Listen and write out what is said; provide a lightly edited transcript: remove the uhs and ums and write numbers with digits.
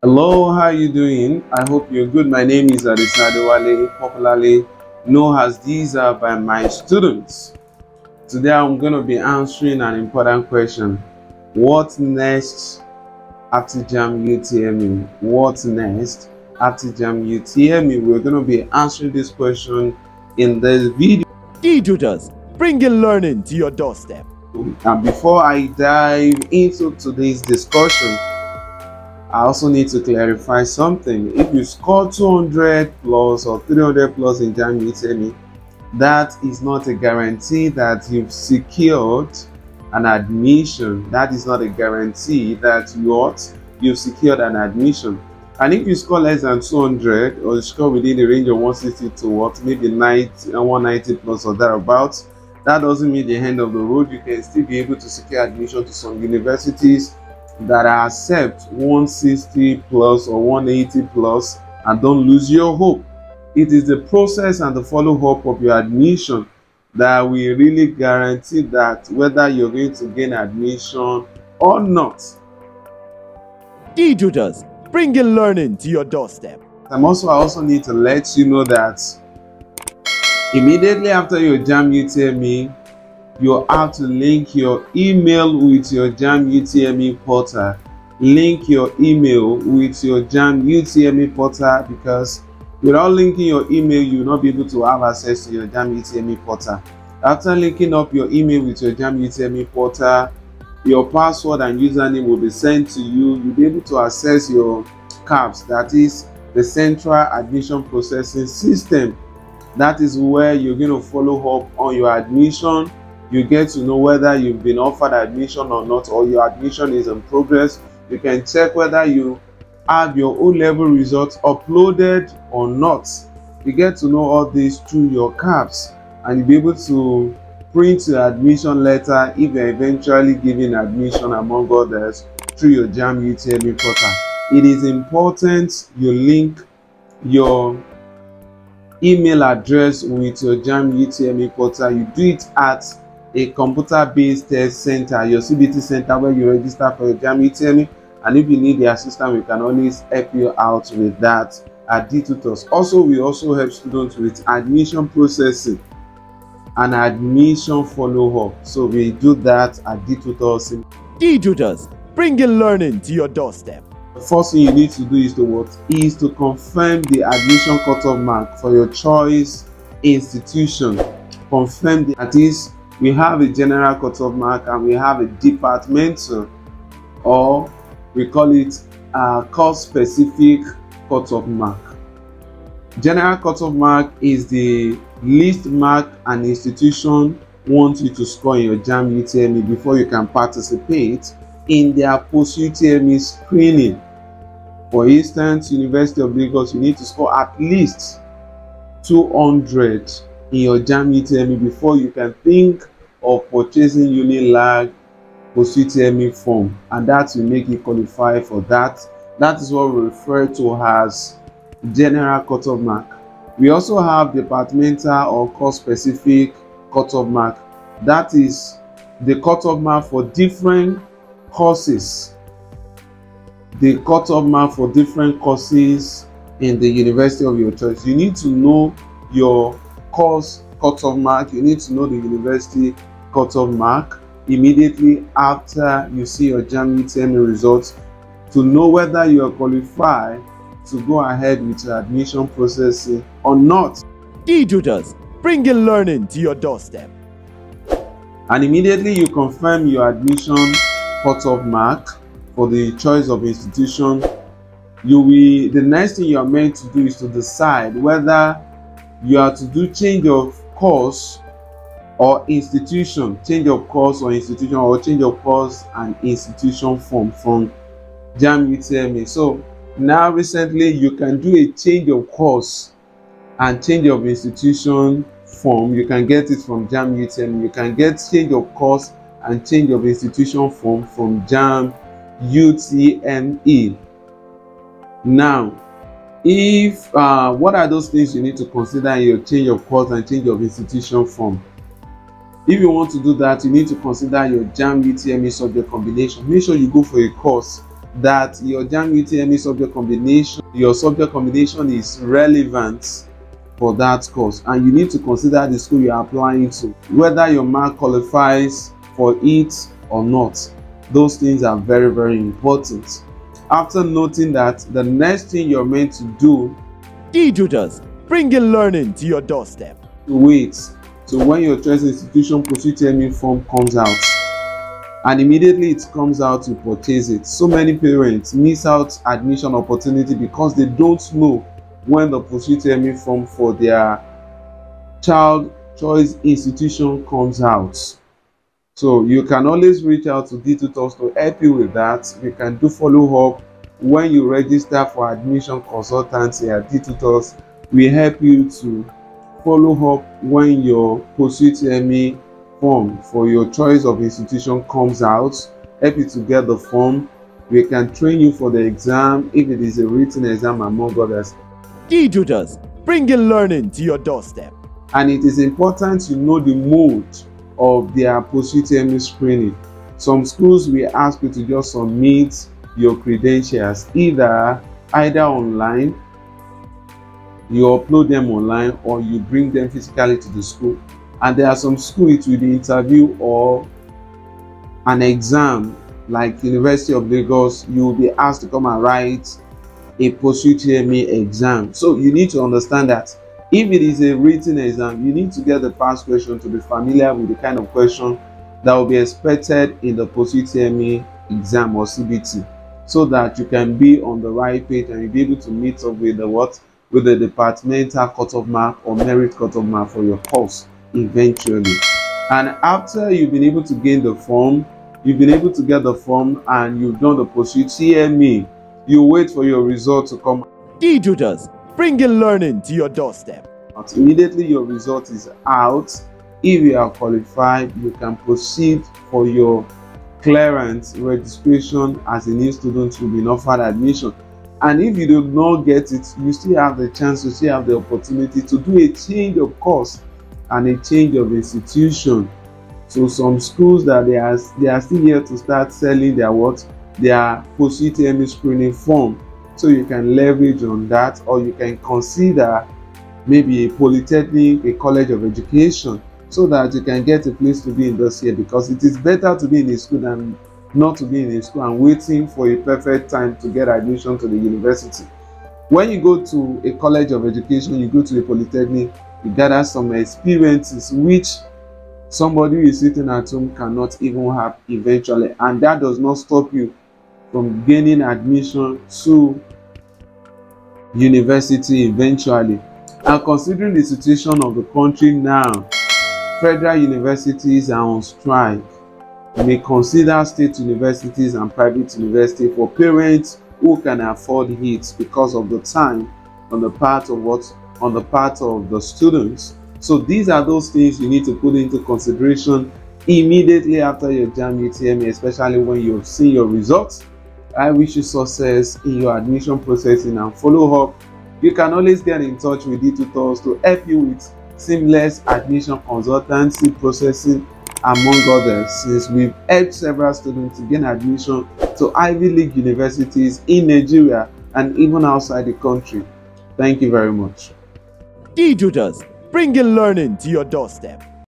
Hello, how are you doing? I hope you're good. My name is Adesade, popularly known as these are by my students. Today I'm going to be answering an important question. What next after Jamb Utme? What next after Jamb Utme? We're going to be answering this question in this video. DEE Tutors, bringing learning to your doorstep. And before I dive into today's discussion, I also need to clarify something. If you score 200 plus or 300 plus in Jamb Utme, that is not a guarantee that you've secured an admission. That is not a guarantee that you've secured an admission. And if you score less than 200 or you score within the range of 160 to maybe 190 plus or thereabouts, that doesn't mean the end of the road. You can still be able to secure admission to some universities that accept 160 plus or 180 plus, and don't lose your hope. It is the process and the follow-up of your admission that will really guarantee that whether you're going to gain admission or not. DEE Tutors, bringing learning to your doorstep. I also need to let you know that immediately after your Jamb Utme, you have to link your email with your Jamb Utme portal. Link your email with your Jamb Utme portal, because without linking your email, you will not be able to have access to your Jamb Utme portal. After linking up your email with your Jamb Utme portal, your password and username will be sent to you. You'll be able to access your CAPS, that is the Central Admission Processing System. That is where you're going to follow up on your admission. You get to know whether you've been offered admission or not, or your admission is in progress. You can check whether you have your O-level results uploaded or not. You get to know all this through your CAPS, and you'll be able to print your admission letter if you're eventually given admission, among others, through your Jamb Utme portal. It is important you link your email address with your Jamb Utme portal. You do it at a computer-based test center, your CBT center, where you register for your Jamb Utme. And if you need the assistance, we can always help you out with that at DEE Tutors. Also, we also help students with admission processing and admission follow-up. So we do that at DEE Tutors. DEE Tutors, bringing learning to your doorstep. The first thing you need to do is to confirm the admission cutoff mark for your choice institution. Confirm that is, we have a general cutoff mark and we have a departmental, or we call it a course-specific cutoff mark. General cutoff mark is the least mark an institution wants you to score in your Jamb Utme before you can participate in their post-UTME screening. For instance, University of Lagos, you need to score at least 200 in your Jamb Utme before you can think of purchasing UNILAG post-UTME form, and that will make you qualify for that. That is what we refer to as general cutoff mark. We also have departmental or course-specific cutoff mark. That is the cutoff mark for different courses. The cutoff mark for different courses in the university of your choice. You need to know your course cutoff mark. You need to know the university cutoff mark immediately after you see your Jamb Utme results, to know whether you are qualified to go ahead with your admission processing or not. DEE Tutors, bringing learning to your doorstep. And immediately you confirm your admission cutoff mark for the choice of institution, the next thing you are meant to do is to decide whether you are to do change of course or institution, change of course or institution, or change of course and institution form from Jamb Utme. So now recently you can do a change of course and change of institution form. You can get it from Jamb Utme. You can get change of course and change of institution form from Jamb Utme. Now, if what are those things you need to consider in your change of course and change of institution form? If you want to do that, you need to consider your Jamb Utme subject combination. Make sure you go for a course that your Jamb UTME subject combination, your subject combination is relevant for that course, and you need to consider the school you are applying to, whether your mark qualifies for it or not. Those things are very, very important. After noting that, the next thing you're meant to do, DEE Tutors, bringing learning to your doorstep. To wait till when your choice institution post-UTME form comes out, and immediately it comes out, you purchase it. So many parents miss out admission opportunity because they don't know when the post-UTME form for their child choice institution comes out. So you can always reach out to DEE Tutors to help you with that. We can do follow-up when you register for admission consultancy at DEE Tutors. We help you to follow up when your post-UTME form for your choice of institution comes out, help you to get the form. We can train you for the exam if it is a written exam, among others. DEE Tutors, bringing learning to your doorstep. And it is important you know the mode of their post-UTME screening. Some schools will ask you to just submit your credentials either online, you upload them online, or you bring them physically to the school. And there are some schools with the interview or an exam, like University of Lagos, you will be asked to come and write a post-UTME exam. So you need to understand that if it is a written exam, you need to get the past question to be familiar with the kind of question that will be expected in the post-UTME exam or CBT, so that you can be on the right page and you'll be able to meet up with the departmental cutoff mark or merit cutoff mark for your course eventually. And after you've been able to gain the form, you've been able to get the form and you've done the post-UTME, you wait for your result to come. DEE Tutors, bringing learning to your doorstep. Immediately your result is out, if you are qualified, you can proceed for your clearance registration as a new student. You'll be offered admission. And if you do not get it, you still have the chance, you still have the opportunity to do a change of course and a change of institution. So some schools that they are still here to start selling their post-UTME screening form. So you can leverage on that, or you can consider maybe a polytechnic, a college of education, so that you can get a place to be in this year, because it is better to be in a school than not to be in a school and waiting for a perfect time to get admission to the university. When you go to a college of education, you go to a polytechnic, you gather some experiences which somebody who is sitting at home cannot even have eventually, and that does not stop you from gaining admission to university eventually. And considering the situation of the country now, federal universities are on strike. You may consider state universities and private universities for parents who can afford it because of the time on the part of the students. So these are those things you need to put into consideration immediately after your Jamb UTME, especially when you've seen your results. I wish you success in your admission processing and follow up. You can always get in touch with DEE Tutors to help you with seamless admission consultancy processing, among others, since we've helped several students to gain admission to Ivy League universities in Nigeria and even outside the country. Thank you very much. DEE Tutors, bringing learning to your doorstep.